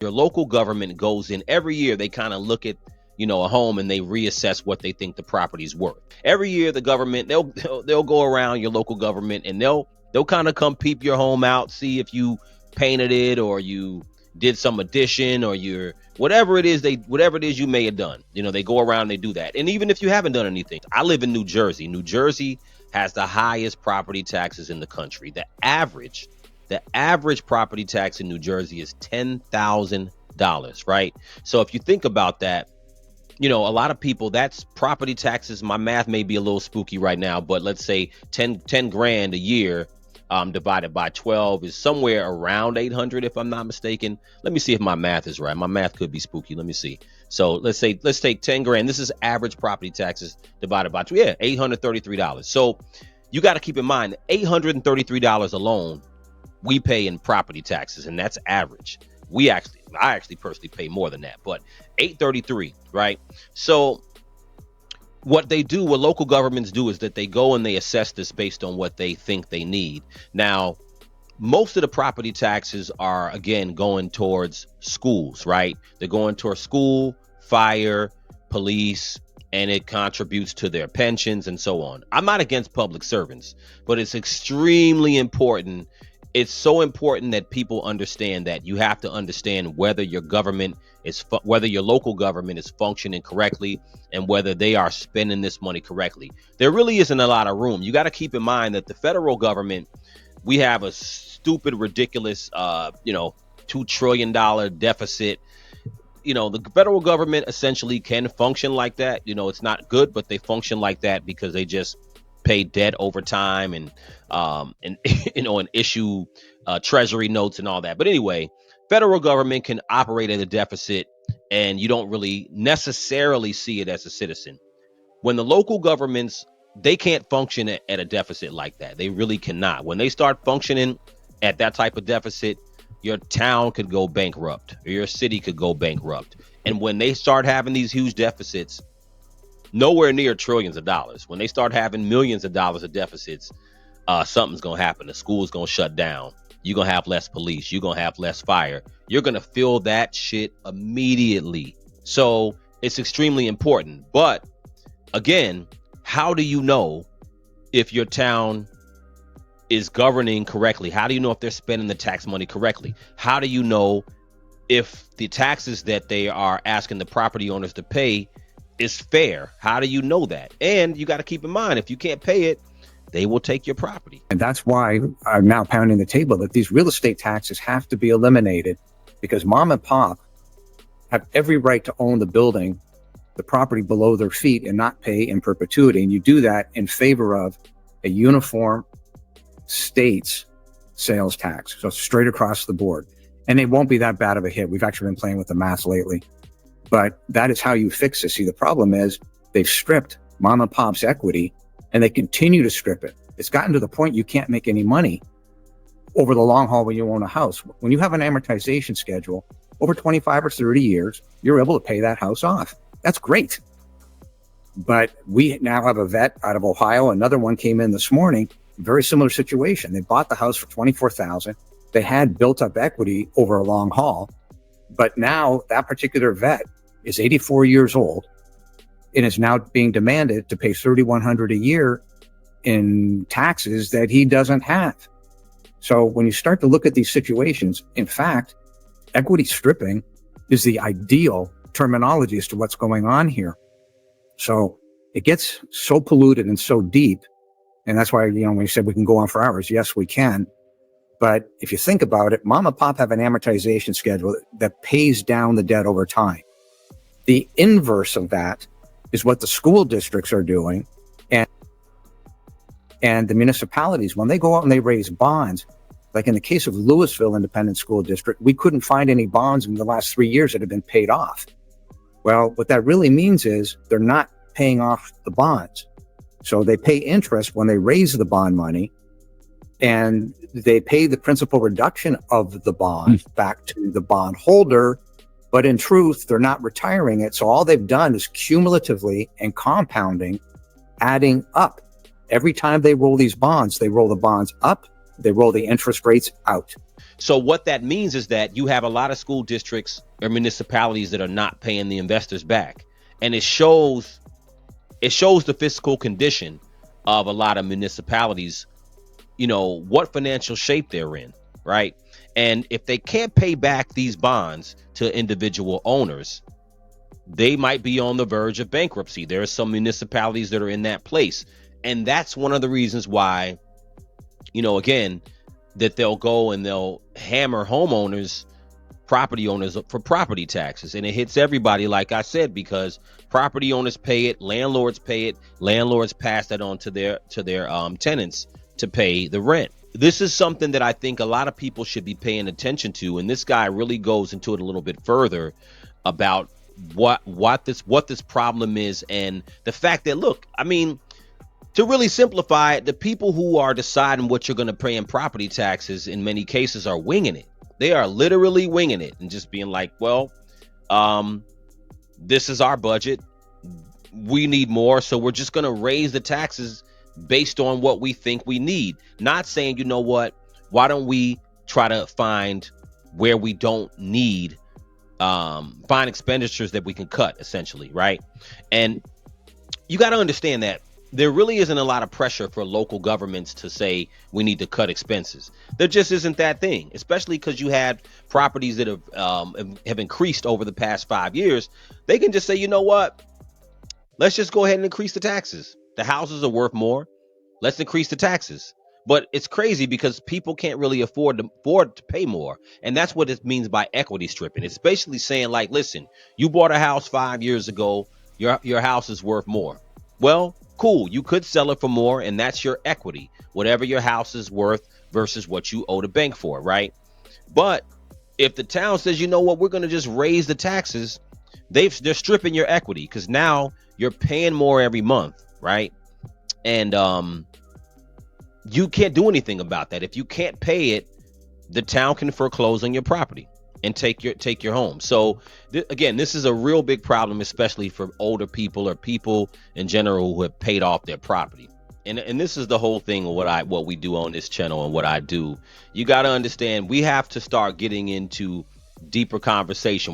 Your local government goes in every year. They kind of look at, a home, and they reassess what they think the property's worth. Every year, the government, they'll go around your local government, and they'll kind of come peep your home out, see if you painted it, or you did some addition, or whatever it is you may have done. They go around, they do that. And even if you haven't done anything, I live in New Jersey. New Jersey has the highest property taxes in the country. The average property tax in New Jersey is $10,000, right? So if you think about that, a lot of people, that's property taxes. My math may be a little spooky right now, but let's say 10 grand a year divided by 12 is somewhere around 800, if I'm not mistaken. Let me see if my math is right. My math could be spooky. Let me see. So let's take 10 grand. This is average property taxes divided by 12. Yeah, $833. So you got to keep in mind, $833 alone we pay in property taxes, and that's average. I actually personally pay more than that, but $833, right? So what local governments do is that they go and they assess this based on what they think they need. Now, most of the property taxes are, again, going towards schools, right? They're going towards school, fire, police, and it contributes to their pensions and so on. I'm not against public servants, but it's extremely important. It's so important that people understand that you have to understand whether your local government is functioning correctly and whether they are spending this money correctly. There really isn't a lot of room. You got to keep in mind that the federal government, we have a stupid, ridiculous, $2 trillion deficit. The federal government essentially can function like that. It's not good, but they function like that because they just pay debt over time and issue treasury notes and all that. But anyway, federal government can operate at a deficit, and you don't really necessarily see it as a citizen. When the local governments, they can't function at a deficit like that. They really cannot. When they start functioning at that type of deficit, your town could go bankrupt, or your city could go bankrupt. And when they start having these huge deficits, nowhere near trillions of dollars, when they start having millions of dollars of deficits, something's going to happen. The school's going to shut down. You're going to have less police. You're going to have less fire. You're going to feel that shit immediately. So it's extremely important. But again, how do you know if your town is governing correctly? How do you know if they're spending the tax money correctly? How do you know if the taxes that they are asking the property owners to pay is fair? How do you know that? And you got to keep in mind, if you can't pay it, they will take your property. And that's why I'm now pounding the table that these real estate taxes have to be eliminated, because mom and pop have every right to own the building, the property below their feet, and not pay in perpetuity. And you do that in favor of a uniform state's sales tax. So straight across the board. And it won't be that bad of a hit. We've actually been playing with the math lately. But that is how you fix this. See, the problem is they've stripped mom and pop's equity, and they continue to strip it. It's gotten to the point you can't make any money over the long haul when you own a house. When you have an amortization schedule over 25 or 30 years, you're able to pay that house off. That's great. But we now have a vet out of Ohio. Another one came in this morning, very similar situation. They bought the house for $24,000. They had built up equity over a long haul. But now that particular vet is 84 years old and is now being demanded to pay $3,100 a year in taxes that he doesn't have. So when you start to look at these situations, in fact, equity stripping is the ideal terminology as to what's going on here. So it gets so polluted and so deep. And that's why, when you said we can go on for hours, yes, we can. But if you think about it, mom and pop have an amortization schedule that pays down the debt over time. The inverse of that is what the school districts are doing. And the municipalities, when they go out and they raise bonds, like in the case of Louisville Independent School District, we couldn't find any bonds in the last 3 years that have been paid off. Well, what that really means is they're not paying off the bonds. So they pay interest when they raise the bond money, and they pay the principal reduction of the bond back to the bond holder. But in truth, they're not retiring it. So all they've done is cumulatively and compounding, adding up. Every time they roll these bonds, they roll the bonds up they roll the interest rates out. So what that means is that you have a lot of school districts or municipalities that are not paying the investors back. And it shows the fiscal condition of a lot of municipalities, what financial shape they're in, right? And if they can't pay back these bonds to individual owners, they might be on the verge of bankruptcy. There are some municipalities that are in that place. And that's one of the reasons why, again, that they'll go and they'll hammer homeowners, property owners for property taxes. And it hits everybody, like I said, because property owners pay it, landlords pay it, landlords pass that on to their tenants to pay the rent. This is something that I think a lot of people should be paying attention to. And this guy really goes into it a little bit further about what this problem is, and the fact that, look, I mean, to really simplify it, the people who are deciding what you're going to pay in property taxes in many cases are winging it. They are literally winging it and just being like, well, this is our budget. We need more. So we're just going to raise the taxes based on what we think we need. Not saying, you know what, why don't we try to find where we don't need, find expenditures that we can cut, essentially, right? And you got to understand that there really isn't a lot of pressure for local governments to say we need to cut expenses. There just isn't that thing, especially because you had properties that have increased over the past 5 years. They can just say, you know what, let's just go ahead and increase the taxes. The houses are worth more. Let's increase the taxes. But it's crazy because people can't really afford to pay more. And that's what it means by equity stripping. It's basically saying, like, listen, you bought a house 5 years ago. Your house is worth more. Well, cool. You could sell it for more, and that's your equity, whatever your house is worth versus what you owe the bank for, right? But if the town says, you know what, we're going to just raise the taxes, they're stripping your equity because now you're paying more every month, right? And you can't do anything about that. If you can't pay it, the town can foreclose on your property and take your home. So again, this is a real big problem, especially for older people or people in general who have paid off their property. And this is the whole thing of what we do on this channel and what I do. You got to understand, we have to start getting into deeper conversation.